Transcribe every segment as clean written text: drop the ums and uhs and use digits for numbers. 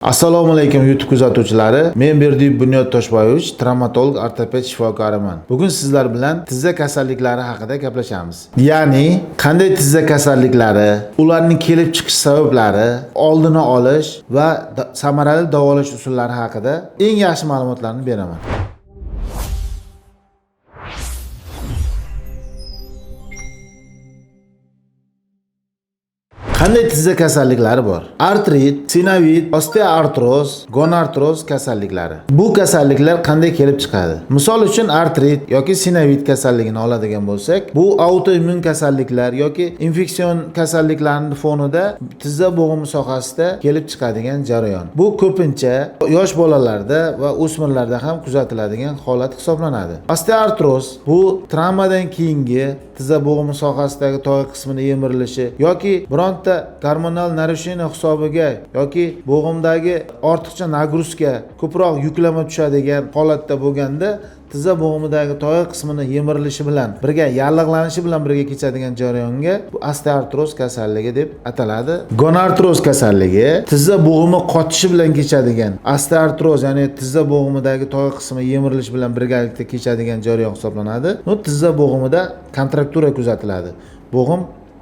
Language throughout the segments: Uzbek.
Assalomu alaykum YouTube kuzatuvchilari. Men Berdiyev Bunyod Toshboyevich, travmatolog, ortoped shifokoriman. Bugun sizlar bilan tizza kasalliklari haqida gaplashamiz. Ya'ni qanday tizza kasalliklari, ularning kelib chiqish sabablari, oldini olish va samarali davolash usullari haqida eng yaxshi ma'lumotlarni beraman. Qanday tizza kasalliklari bor? Artrit, sinovit, osteoartroz, gonartroz kasalliklari. Bu kasalliklar qanday kelib chiqadi? Misol uchun artrit yoki sinovit kasalligini oladigan bo'lsak, bu autoimmun kasalliklar yoki infeksion kasalliklarning fonida tizza bo'g'imi sohasida kelib chiqadigan jarayon. Bu ko'pincha yosh bolalarda va o'smirlarda ham kuzatiladigan holat hisoblanadi. Osteoartroz bu travmadan keyingi tizza bo'g'imi sohasidagi to'y qismini yemirilishi yoki bironta gormonal narusheniya hisobiga yoki bo'g'imdagi ortiqcha nagruzka ko'proq yuklama tushadigan holatda bo'lganda tizza bo'g'imidagi to'y qismini yemirilishi bilan birga yallig'lanishi bilan birga kechadigan jarayonga bu osteoartroz kasalligi deb ataladi. Gonartroz kasalligi tizza bo'g'imi qotishi bilan kechadigan osteoartroz, ya'ni tizza bo'g'imidagi to'y qismi yemirilishi bilan birgalikda kechadigan jarayon hisoblanadi. Bu tizza bo'g'imida kontraktura kuzatiladi. Bo'g'im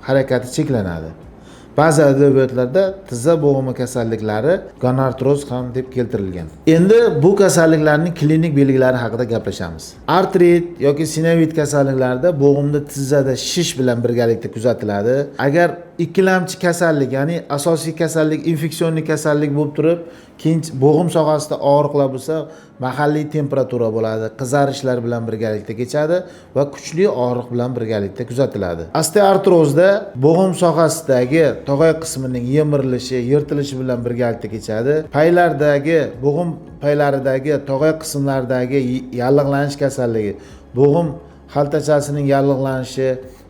harakati cheklanadi. Ba'zi adabiyotlarda tizza bo'g'imi kasalliklari gonartroz ham deb keltirilgan. Endi bu kasalliklarning klinik belgilari haqida gaplashamiz. Artrit yoki sinovit kasalliklarida bo'g'imda tizzada shish bilan birgalikda kuzatiladi. Agar ikkilamchi kasallik, ya'ni asosiy kasallik infeksion kasallik bo'lib turib, keyin bo'g'im sohasida og'riqlar bo'lsa, mahalliy temperatura bo'ladi, qizarishlar bilan birgalikda kechadi va kuchli og'riq bilan birgalikda kuzatiladi. Osteoartrozda bo'g'im sohasidagi tog'ay qismining yemirilishi, yirtilishi bilan birgalikda kechadi. Paylardagi bo'g'im paylaridagi tog'ay qismlaridagi yallig'lanish kasalligi, bo'g'im xaltachasining yallig'lanishi,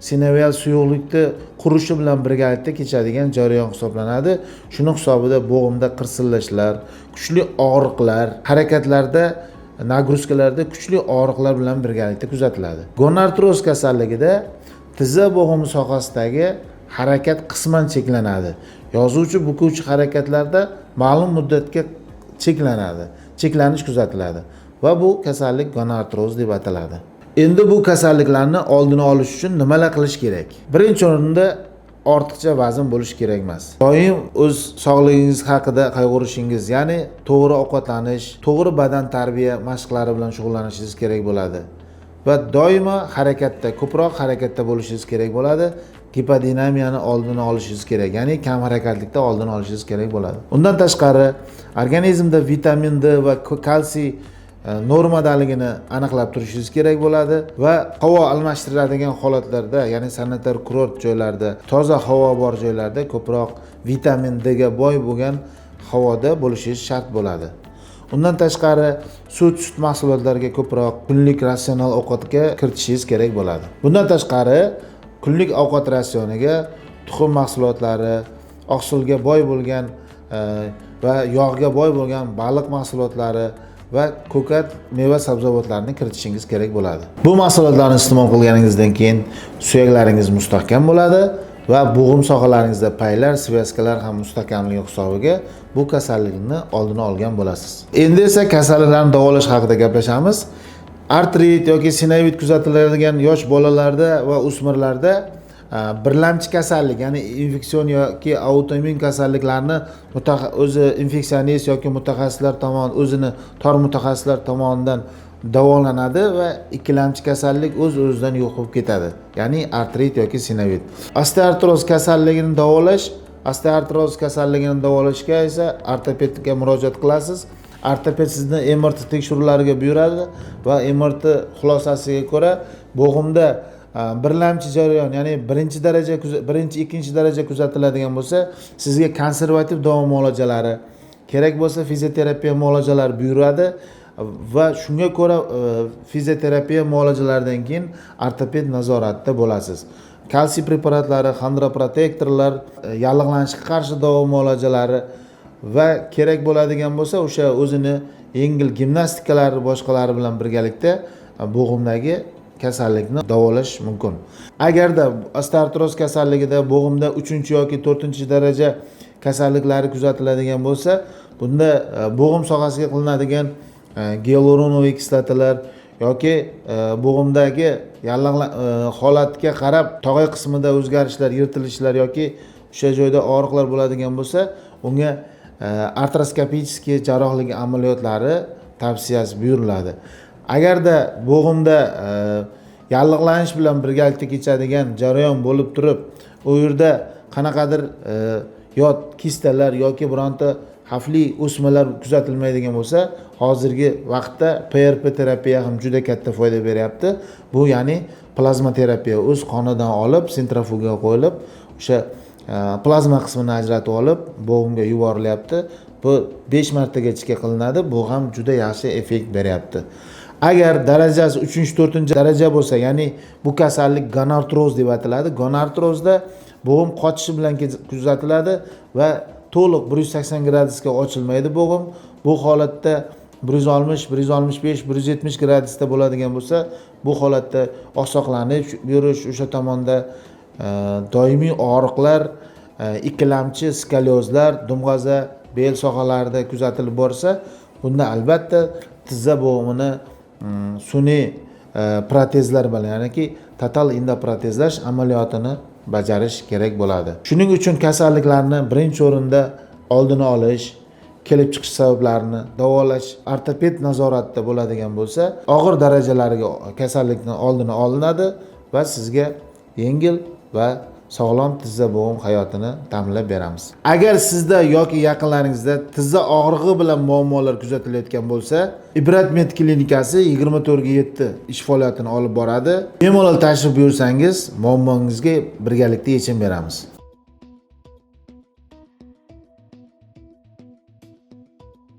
sinovial suyuqlikni qurishi bilan birgalikda kechadigan jarayon hisoblanadi. Shuning hisobida bo'g'imda qirsillashlar, kuchli og'riqlar, harakatlarda, nagruzkalarda kuchli og'riqlar bilan birgalikda kuzatiladi. Gonartroz kasalligida tizza bo'g'imi sohasidagi harakat qisman cheklanadi. Yozuvchi bukuvchi harakatlarda ma'lum muddatga cheklanish kuzatiladi va bu kasallik gonartroz deb ataladi. Endi bu kasalliklarni oldini olish uchun nimalar qilish kerak? Birinchi o'rinda ortiqcha vazn bo'lish kerak emas. Doim o'z sog'lig'ingiz haqida qayg'urishingiz, ya'ni to'g'ri ovqatlanish, to'g'ri badan tarbiya mashqlari bilan shug'ullanishingiz kerak bo'ladi. Va doimo harakatda, ko'proq harakatda bo'lishingiz kerak bo'ladi. Gipodinamiyani oldini olishingiz kerak, ya'ni kam harakatlikda oldini olishingiz kerak bo'ladi. Undan tashqari, organizmda vitamin D va kalsiy normadaligini aniqlab turishingiz kerak bo'ladi va havo almashtiradigan holatlarda, ya'ni sanitar kurort joylarda, toza havo bor joylarda ko'proq vitamin D ga boy bo'lgan havoda bo'lishingiz shart bo'ladi. Undan tashqari, sut mahsulotlariga ko'proq kunlik ratsional ovqatga kiritishingiz kerak bo'ladi. Bundan tashqari, kunlik ovqat ratsioniga tuxum mahsulotlari, oqsilga boy bo'lgan va yog'ga boy bo'lgan baliq mahsulotlari va ko'kat, meva sabzavotlarni kiritishingiz kerak bo'ladi. Bu mahsulotlarni iste'mol qilganingizdan keyin suyaklaringiz mustahkam bo'ladi va bo'g'im sohalaringizda paylar, svyaskalar ham mustahkamligi hisobiga bu kasallikni oldini olgan bo'lasiz. Endi esa kasalliklarni davolash haqida gaplashamiz. Artrit yoki sinovit kuzatiladigan yosh bolalarda va o'smirlarda birlamchi kasallik, ya'ni infeksion yoki autoimmun kasalliklarni o'zi infeksionist yoki mutaxassislar tomonidan, o'zini tor mutaxassislar tomonidan davolanadi va ikkilamchi kasallik o'z-o'zidan yo'q bo'lib ketadi. Ya'ni artrit yoki sinovit. Osteoartroz kasalligini davolashga esa ortopedga murojaat qilasiz. Ortoped sizni MRT tekshiruvlariga buyuradi va MRT xulosasiga ko'ra bo'g'imda birlamchi jarayon, ya'ni birinchi, ikkinchi daraja kuzatiladigan bo'lsa, sizga konservativ davo muolajalari, kerak bo'lsa fizioterapiya muolajalari buyuradi va shunga ko'ra fizioterapiya muolajalaridan keyin ortoped nazoratida bo'lasiz. Kalsiy preparatlari, xondroprotektorlar, yallig'lanishga qarshi davo muolajalari va kerak bo'ladigan bo'lsa, o'sha o'zini yengil gimnastikalar boshqalari bilan birgalikda bo'g'imdagi kasallikni davolash mumkin. Agarda osteoartroz kasalligida bo'g'imda 3 yoki 4 daraja kasalliklari kuzatiladigan bo'lsa, Bunda bo'g'im sohasiga qilinadigan gialuronoviy kislotalar yoki bo'g'imdagi holatga qarab tog'ay qismida o'zgarishlar, yirtilishlar yoki o'sha joyda og'riqlar bo'ladigan bo'lsa, unga artroskopiy jarrohlik amaliyotlari tavsiyasi buyuriladi. Agarda bo'g'imda yallig'lanish bilan birgalikda kechadigan jarayon bo'lib turib, u yerda qanaqadir yot kistalar yoki bironta xavfli o'smalar kuzatilmaydigan bo'lsa, hozirgi vaqtda PRP terapiya ham juda katta foyda beryapti. Bu ya'ni plazma terapiya, o'z qonidan olib, sentrifugaga qo'yilib, o'sha plazma qismini ajratib olib, bo'g'imga yuborilyapti. Bu 5 martagacha qilinadi. Bu ham juda yaxshi effekt beryapti. Agar darajasi 3-4-daraja bo'lsa, ya'ni bu kasallik gonartroz deb ataladi. Gonartrozda bo'g'im qochishi bilan kuzatiladi va to'liq 180 gradusga ochilmaydi bo'g'im. Bu holatda 160, 165, 170 gradusda bo'ladigan bo'lsa, bu holatda oqsoqlanib yurish, o'sha tomonda doimiy og'riqlar, ikkilamchi skoliozlar, dumg'aza, bel sohalarida kuzatilib borsa, bunda albatta tizza bo'g'imini sun'iy protezlar bilan, ya'niki total endoprotezlash amaliyotini bajarish kerak bo'ladi. Shuning uchun kasalliklarni birinchi o'rinda oldini olish, kelib chiqish sabablarini davolash ortoped nazoratida bo'ladigan bo'lsa, og'ir darajalariga kasallikning oldini olinadi va sizga yengil va sog'lom tizza bo'g'im hayotini ta'minlab beramiz. Agar sizda yoki yaqinlaringizda tizza og'rig'i bilan muammolar kuzatilayotgan bo'lsa, Ibrat Med klinikasi 24/7 ish faoliyatini olib boradi. Bemalol tashrif buyursangiz, muammongizga birgalikda yechim beramiz.